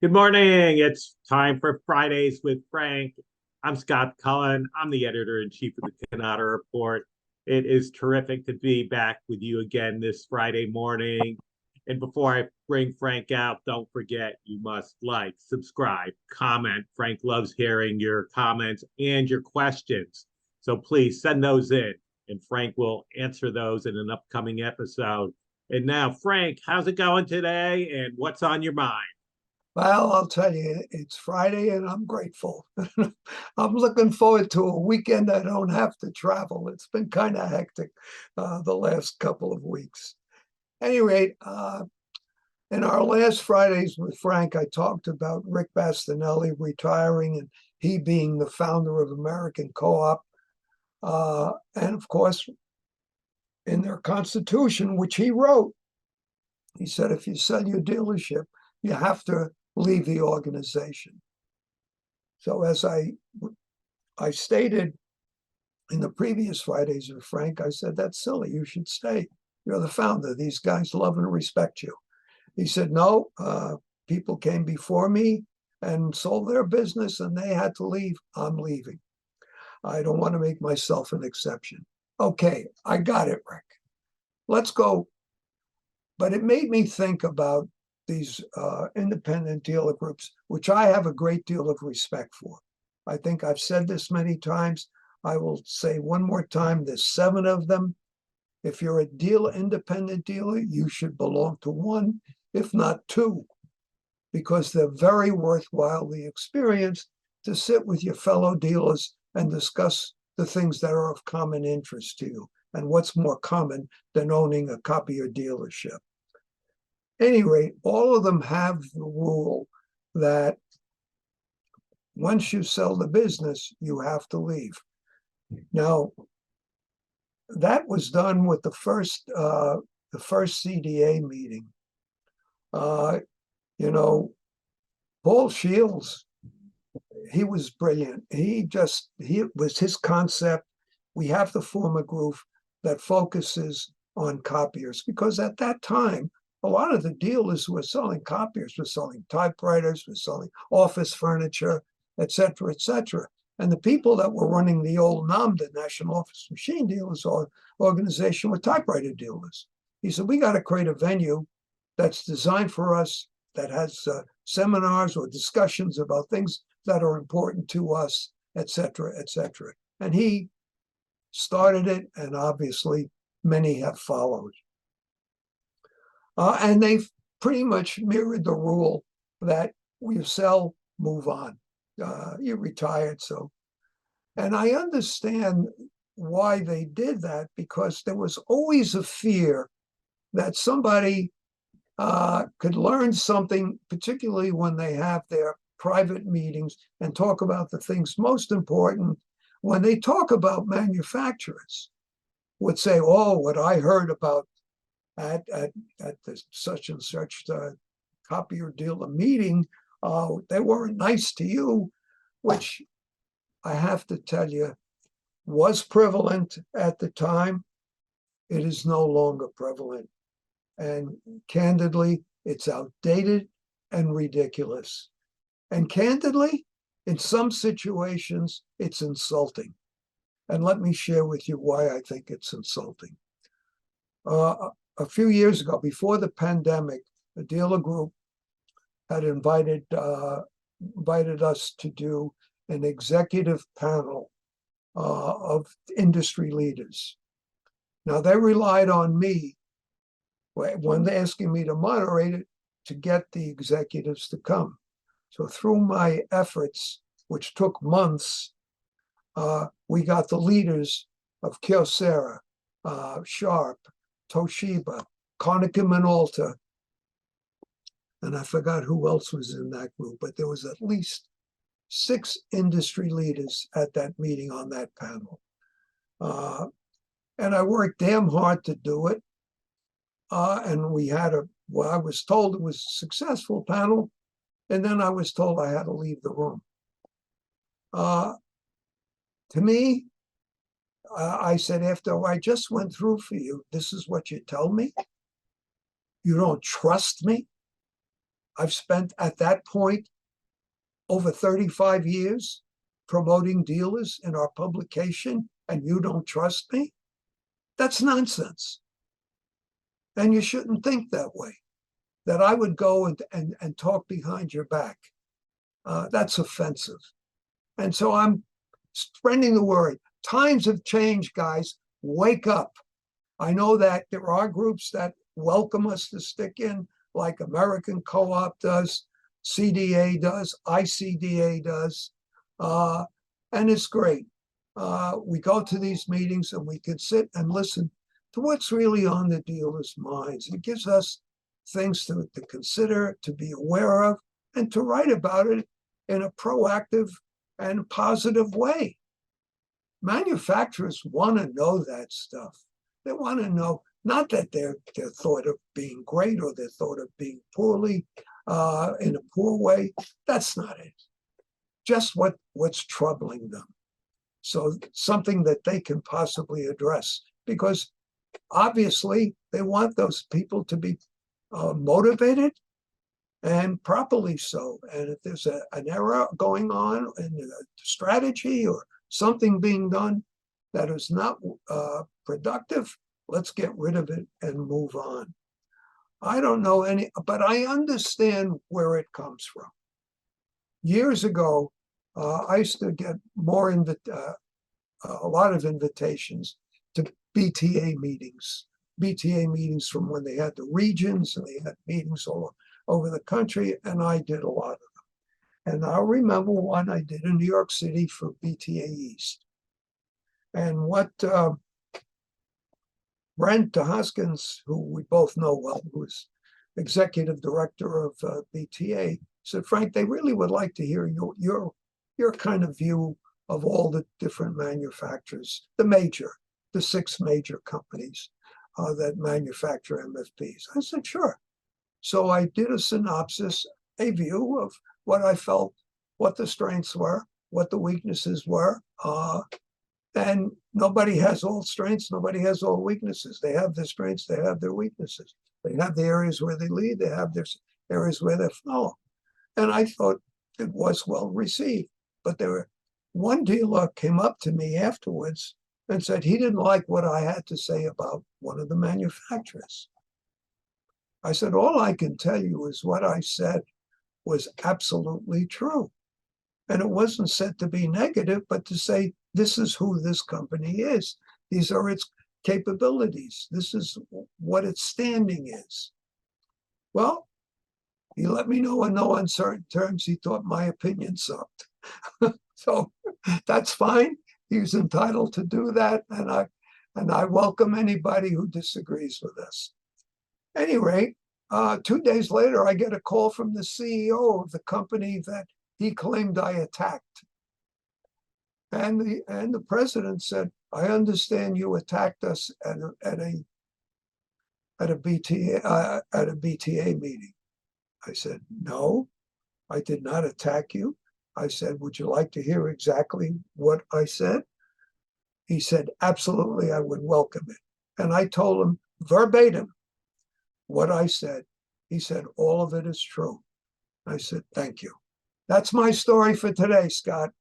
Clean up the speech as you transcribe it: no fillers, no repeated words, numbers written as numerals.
Good morning. It's time for Fridays with Frank. I'm Scott Cullen. I'm the editor-in-chief of the Cannata Report. It is terrific to be back with you again this Friday morning. And before I bring Frank out, don't forget you must like, subscribe, comment. Frank loves hearing your comments and your questions. So please send those in, and Frank will answer those in an upcoming episode. And now, Frank, how's it going today? And what's on your mind? Well, I'll tell you, it's Friday and I'm grateful. I'm looking forward to a weekend I don't have to travel. It's been kind of hectic the last couple of weeks. At any rate, in our last Fridays with Frank, I talked about Rick Bastinelli retiring and he being the founder of American Co-op. And of course, in their constitution, which he wrote, he said, if you sell your dealership, you have to leave the organization. So as I stated in the previous Fridays with Frank, I said, that's silly. You should stay. You're the founder. These guys love and respect you. He said, no, people came before me and sold their business and they had to leave. I'm leaving. I don't want to make myself an exception. Okay, I got it, Rick. Let's go. But it made me think about these independent dealer groups, which I have a great deal of respect for. I think I've said this many times. I will say one more time, there's 7 of them. If you're a independent dealer, you should belong to one, if not 2, because they're very worthwhile the experience to sit with your fellow dealers and discuss the things that are of common interest to you. And what's more common than owning a copier dealership? At any rate, all of them have the rule that once you sell the business, you have to leave. Now, that was done with the first CDA meeting. Paul Shields, he was brilliant. He was his concept. We have to form a group that focuses on copiers, because at that time, a lot of the dealers who were selling copiers were selling typewriters, were selling office furniture, et cetera, et cetera. And the people that were running the old NOM, the National Office Machine Dealers organization, were typewriter dealers. He said, we got to create a venue that's designed for us, that has seminars or discussions about things that are important to us, et cetera, et cetera. And he started it, and obviously many have followed. And they've pretty much mirrored the rule that you sell, move on. You're retired, so. And I understand why they did that, because there was always a fear that somebody could learn something, particularly when they have their private meetings and talk about the things most important. When they talk about manufacturers, would say, oh, what I heard about at the such and such copier dealer meeting, they weren't nice to you, which I have to tell you was prevalent at the time. It is no longer prevalent. And candidly, it's outdated and ridiculous. And candidly, in some situations, it's insulting. And let me share with you why I think it's insulting. A few years ago, before the pandemic, the dealer group had invited us to do an executive panel of industry leaders. Now, they relied on me when they're asking me to moderate it, to get the executives to come. So through my efforts, which took months, we got the leaders of Kyocera, Sharp, Toshiba, Konica Minolta, and I forgot who else was in that group, but there was at least 6 industry leaders at that meeting on that panel. And I worked damn hard to do it. And we had I was told it was a successful panel, and then I was told I had to leave the room. To me, I said, after I just went through for you, this is what you tell me? You don't trust me? I've spent at that point over 35 years promoting dealers in our publication, and you don't trust me? That's nonsense. And you shouldn't think that way, that I would go and talk behind your back. That's offensive. And so I'm spreading the word. Times have changed, guys. Wake up. I know that there are groups that welcome us to stick in, like American Co-op does, CDA does, ICDA does, and it's great. We go to these meetings and we can sit and listen to what's really on the dealers' minds. It gives us things to consider, to be aware of, and to write about it in a proactive and positive way. Manufacturers want to know that stuff. They want to know not that they're thought of being great or they're thought of being poorly in a poor way. That's not it. Just what's troubling them. So something that they can possibly address, because obviously they want those people to be motivated and properly so. And if there's an error going on in the strategy or something being done that is not productive, let's get rid of it and move on. I don't know any, but I understand where it comes from. Years ago, I used to get a lot of invitations to BTA meetings from when they had the regions, and they had meetings all over the country, and I did a lot of them. And I remember one I did in New York City for BTA East. And what Brent Hoskins, who we both know well, who is executive director of BTA, said, Frank, they really would like to hear your kind of view of all the different manufacturers, the 6 major companies that manufacture MFPs. I said, sure. So I did a synopsis, a view of what I felt, what the strengths were, what the weaknesses were. And nobody has all strengths, nobody has all weaknesses. They have their strengths, they have their weaknesses. They have the areas where they lead, they have their areas where they follow. And I thought it was well received. But one dealer came up to me afterwards and said he didn't like what I had to say about one of the manufacturers. I said, all I can tell you is what I said was absolutely true. And it wasn't said to be negative, but to say, this is who this company is. These are its capabilities. This is what its standing is. Well, he let me know in no uncertain terms he thought my opinion sucked. So that's fine. He's entitled to do that. And I welcome anybody who disagrees with us. At any rate, 2 days later, I get a call from the CEO of the company that he claimed I attacked. And the president said, I understand you attacked us at a BTA meeting. I said, no, I did not attack you. I said, would you like to hear exactly what I said? He said, absolutely, I would welcome it. And I told him verbatim what I said. He said, all of it is true. I said, thank you. That's my story for today, Scott.